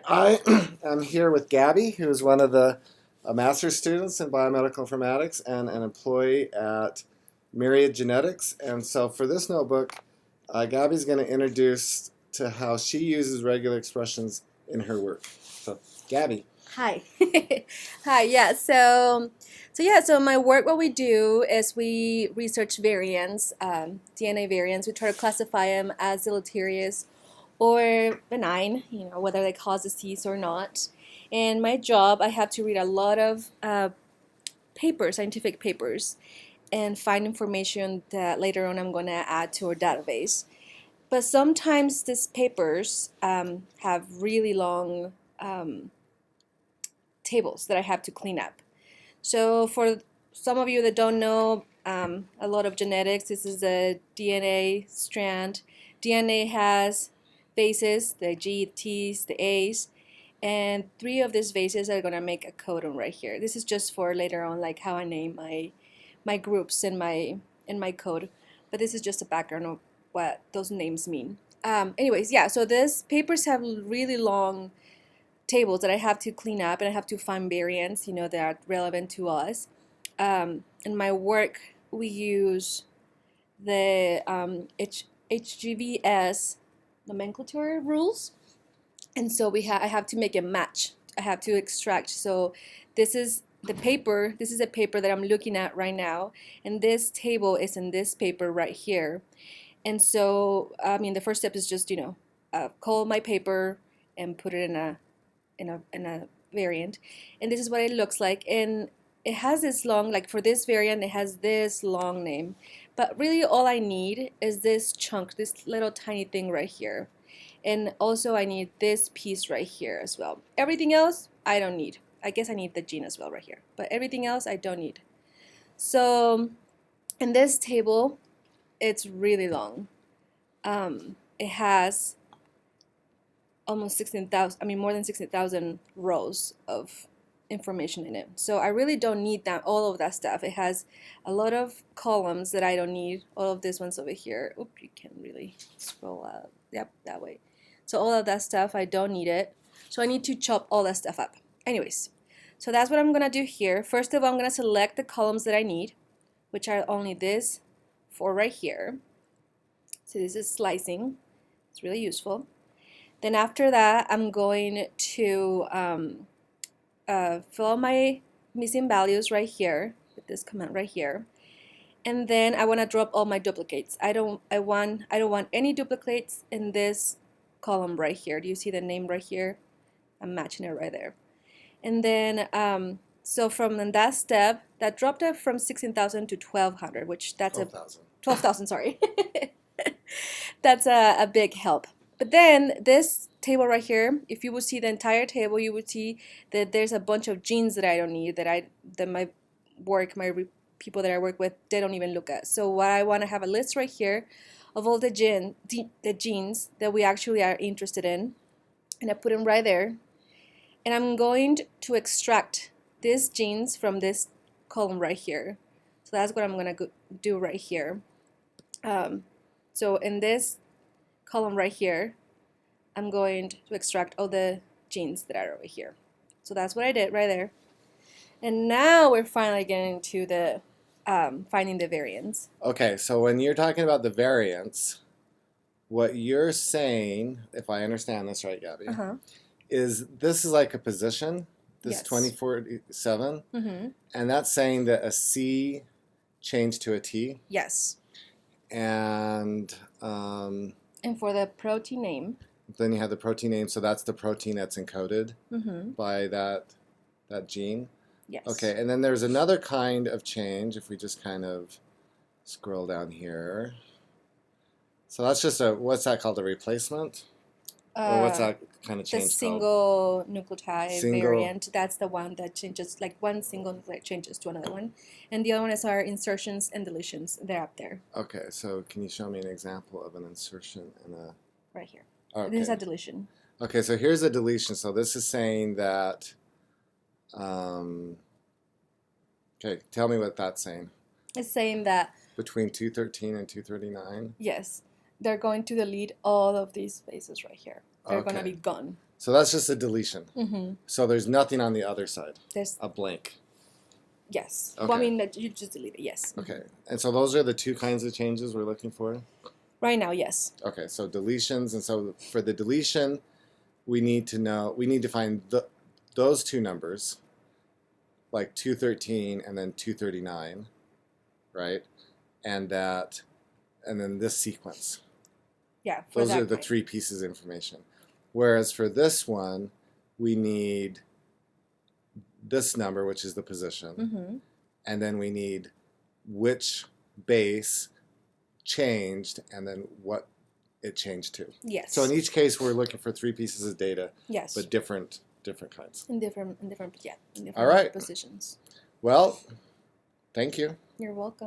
I am here with Gabby, who is one of the master's students in biomedical informatics and an employee at Myriad Genetics. And so for this notebook, Gabby's going to introduce to how she uses regular expressions in her work. So, Gabby. Hi. Hi. Yeah. So my work, what we do is we research variants, DNA variants. We try to classify them as deleterious or benign, whether they cause disease or not. And my job, I have to read a lot of papers, scientific papers, and find information that later on I'm going to add to our database. But sometimes these papers have really long tables that I have to clean up. So for some of you that don't know a lot of genetics, this is a DNA strand. DNA has bases, the G, T's, the A's, and three of these bases are gonna make a codon right here. This is just for later on, like how I name my groups in my code. But this is just a background of what those names mean. Anyways, yeah. So these papers have really long tables that I have to clean up, and I have to find variants, that are relevant to us. In my work, we use the HGVS nomenclature rules, and so I have to make a match. I have to extract. So this is the paper. This is a paper that I'm looking at right now, and this table is in this paper right here. And so, the first step is just call my paper and put it in a variant, and this is what it looks like. And it has this long, like for this variant, it has this long name, but really all I need is this chunk, this little tiny thing right here. And also I need this piece right here as well. Everything else I don't need. I guess I need the gene as well right here, but everything else I don't need. So in this table, it's really long. It has almost 16,000, more than 16,000 rows of information in it. So I really don't need all of that stuff. It has a lot of columns that I don't need. All of these ones over here. Oop, you can't really scroll up. Yep, that way. So all of that stuff, I don't need it. So I need to chop all that stuff up. Anyways, so that's what I'm gonna do here. First of all, I'm gonna select the columns that I need, which are only this four right here. So this is slicing. It's really useful. Then after that, I'm going to fill my missing values right here with this command right here. And then I want to drop all my duplicates. I don't want any duplicates in this column right here. Do you see the name right here? I'm matching it right there. And then so from that step, that dropped it from 16,000 to 1,200, which that's 12,000. 12,000, sorry. That's a big help. But then this table right here, if you would see the entire table, you would see that there's a bunch of genes that I don't need, that my people that I work with, they don't even look at. So what I want to have a list right here of all the genes that we actually are interested in, and I put them right there. And I'm going to extract these genes from this column right here. So that's what I'm going to do right here. So in this column right here, I'm going to extract all the genes that are over here. So that's what I did right there. And now we're finally getting to the finding the variants. Okay, so when you're talking about the variants, what you're saying, if I understand this right, Gabby, is this is like a position, this Yes. 2047, Mm-hmm. and that's saying that a C changed to a T. Yes. And for the protein name, then you have the protein name, so that's the protein that's encoded mm-hmm. by that gene. Yes. Okay, and then there's another kind of change if we just kind of scroll down here. So that's just what's that called, a replacement? Or what's that kind of change the called? single nucleotide variant. That's the one that changes, like one single nucleotide changes to another one. And the other one is our insertions and deletions. They're up there. Okay, so can you show me an example of an insertion and a... Right here. Okay. This is a deletion. Okay, so here's a deletion. So this is saying that... okay, tell me what that's saying. It's saying that... Between 213 and 239? Yes. They're going to delete all of these bases right here. They're going to be gone. So that's just a deletion. Mm-hmm. So there's nothing on the other side, There's a blank. yes. Okay. Well, I mean that you just delete it. Yes. Okay. And so those are the two kinds of changes we're looking for? Right now, yes. Okay, so deletions. And so for the deletion, we need to find those two numbers, like 213 and then 239, right? And then this sequence. Yeah. For Those that are the kind. 3 pieces of information. Whereas for this one, we need this number, which is the position, Mm-hmm. and then we need which base changed and then what it changed to. Yes. So in each case, we're looking for 3 pieces of data, yes. but different kinds. in different yeah, in different All right. positions. Well, thank you. You're welcome.